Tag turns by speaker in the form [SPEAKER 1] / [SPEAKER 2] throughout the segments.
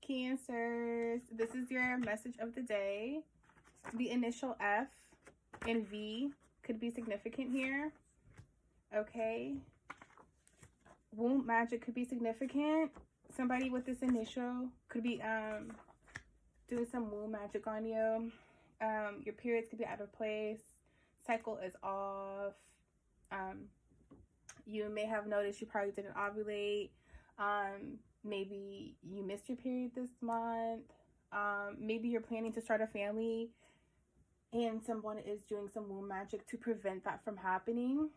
[SPEAKER 1] Cancers, this is your message of the day. The initial F and V could be significant here. Okay. Womb magic could be significant. Somebody with this initial could be doing some womb magic on you. Your periods could be out of place. Cycle is off. You may have noticed you probably didn't ovulate. Maybe you missed your period this month. Maybe you're planning to start a family and someone is doing some womb magic to prevent that from happening,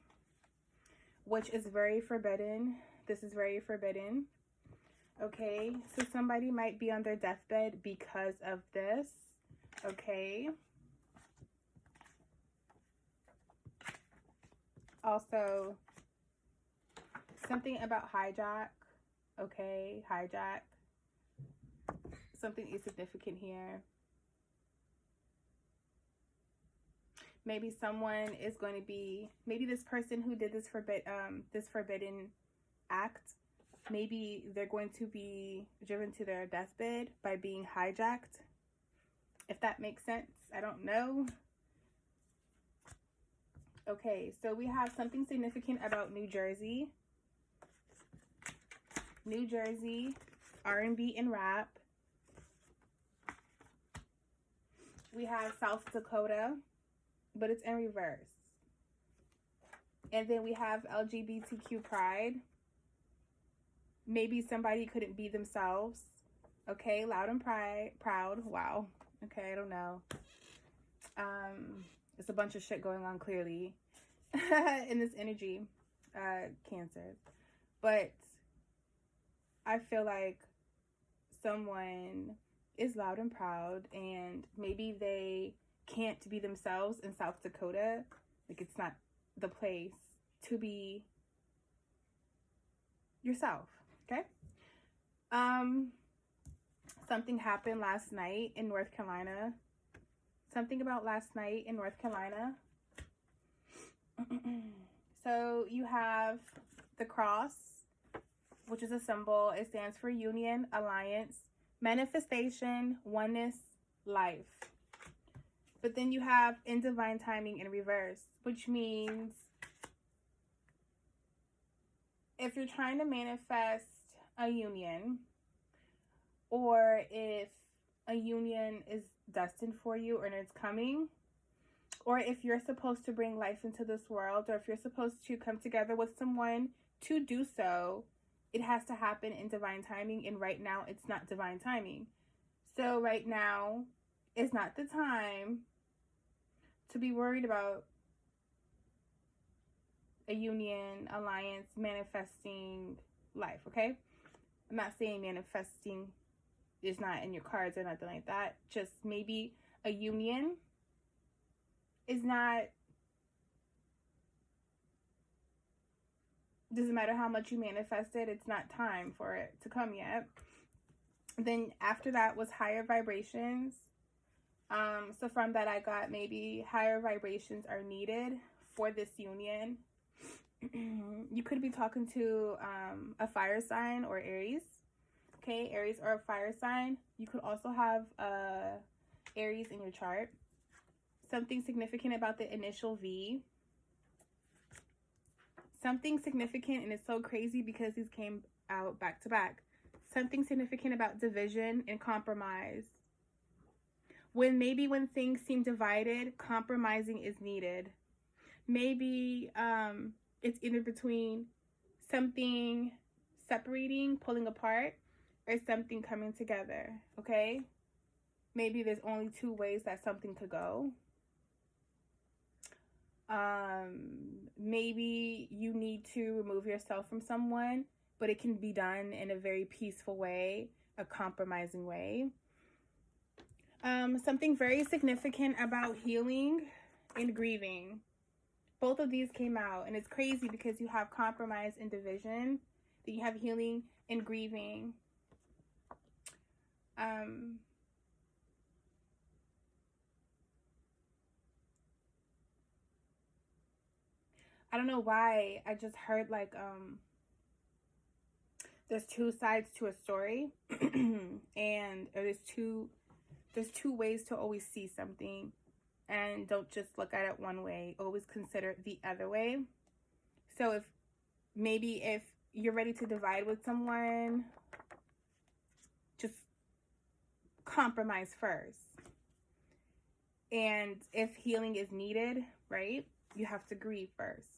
[SPEAKER 1] which is very forbidden. This is very forbidden. Okay, so somebody might be on their deathbed because of this. Okay. Also, something about hijack. Okay, hijack. Something is significant here. Maybe someone is going to be, maybe this person who did this forbidden act, maybe they're going to be driven to their deathbed by being hijacked. If that makes sense, I don't know. Okay, so we have something significant about New Jersey. New Jersey, R&B and rap. We have South Dakota, but it's in reverse. And then we have LGBTQ pride. Maybe somebody couldn't be themselves. Okay, loud and proud. Wow. Okay, I don't know. It's a bunch of shit going on clearly in this energy, Cancer. But I feel like someone is loud and proud and maybe they can't be themselves in South Dakota. Like, it's not the place to be yourself. Okay. Something happened last night in North Carolina. Something about last night in North Carolina. So you have the cross, which is a symbol. It stands for union, alliance, manifestation, oneness, life. But then you have in divine timing in reverse, which means if you're trying to manifest a union, or if a union is destined for you and it's coming, or if you're supposed to bring life into this world, or if you're supposed to come together with someone to do so, it has to happen in divine timing. And right now it's not divine timing. So right now is not the time to be worried about a union, alliance, manifesting life, okay? I'm not saying manifesting is not in your cards or nothing like that. Just maybe a union is not, doesn't matter how much you manifest it, it's not time for it to come yet. Then after that was higher vibrations. So from that I got maybe higher vibrations are needed for this union. You could be talking to a fire sign or Aries. Okay, Aries or a fire sign. You could also have Aries in your chart. Something significant about the initial V. Something significant, and it's so crazy because these came out back to back. Something significant about division and compromise. When things seem divided, compromising is needed. Maybe it's either between something separating, pulling apart, or something coming together, okay? Maybe there's only two ways that something could go. Maybe you need to remove yourself from someone, but it can be done in a very peaceful way, a compromising way. Something very significant about healing and grieving. Both of these came out, and it's crazy because you have compromise and division, then you have healing and grieving. I don't know why I just heard like there's two sides to a story and there's two ways to always see something, and don't just look at it one way. Always consider the other way. So if you're ready to divide with someone, just compromise first. And if healing is needed, right, you have to grieve first,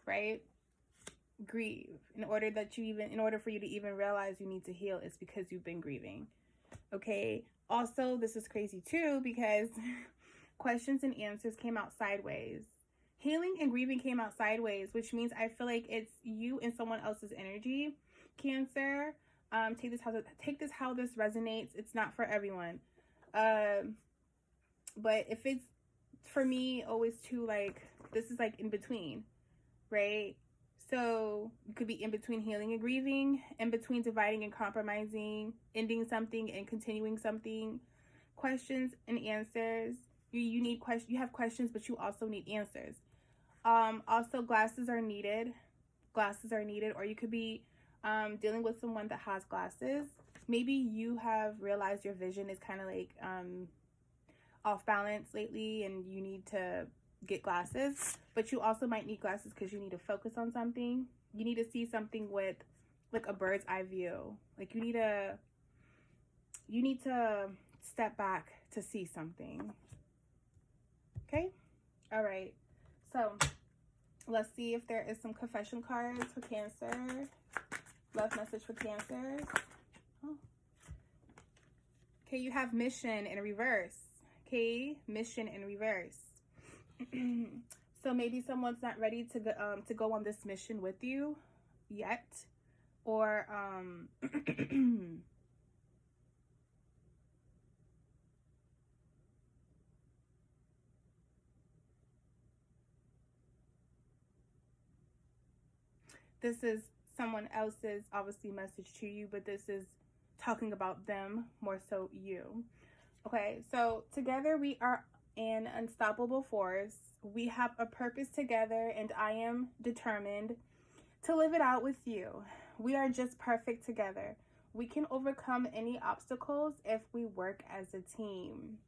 [SPEAKER 1] right? Grieve. In order for you to even realize you need to heal, it's because you've been grieving. Okay. Also, this is crazy too, because questions and answers came out sideways. Healing and grieving came out sideways, which means I feel like it's you and someone else's energy. Cancer, take this how this resonates. It's not for everyone. But if it's for me, always too, like, this is like in between, right? So you could be in between healing and grieving, in between dividing and compromising, ending something and continuing something. Questions and answers. You have questions, but you also need answers. Also, glasses are needed. Or you could be dealing with someone that has glasses. Maybe you have realized your vision is kind of like off balance lately, and you need to get glasses. But you also might need glasses because you need to focus on something. You need to see something with like a bird's eye view. Like you need to step back to see something. Okay? All right. So let's see if there is some confession cards for Cancer. Love message for Cancer. Oh. Okay, you have mission in reverse. Okay, mission in reverse. So maybe someone's not ready to go on this mission with you yet, or this is someone else's obviously message to you, but this is talking about them more so you. Okay, so together we are an unstoppable force. We have a purpose together, and I am determined to live it out with you. We are just perfect together. We can overcome any obstacles if we work as a team.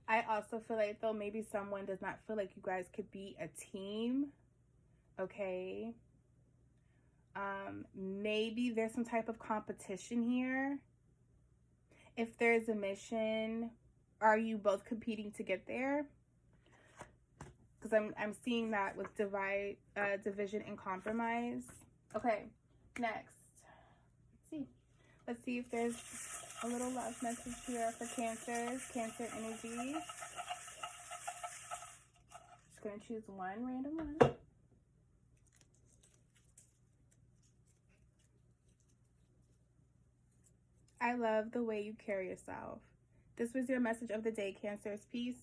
[SPEAKER 1] I also feel like, though, maybe someone does not feel like you guys could be a team. Okay. Maybe there's some type of competition here. If there's a mission, are you both competing to get there? Because I'm seeing that with division and compromise. Okay, next. Let's see if there's a little love message here for Cancer energy. Just gonna choose one random one. I love the way you carry yourself. This was your message of the day, Cancer's. Peace.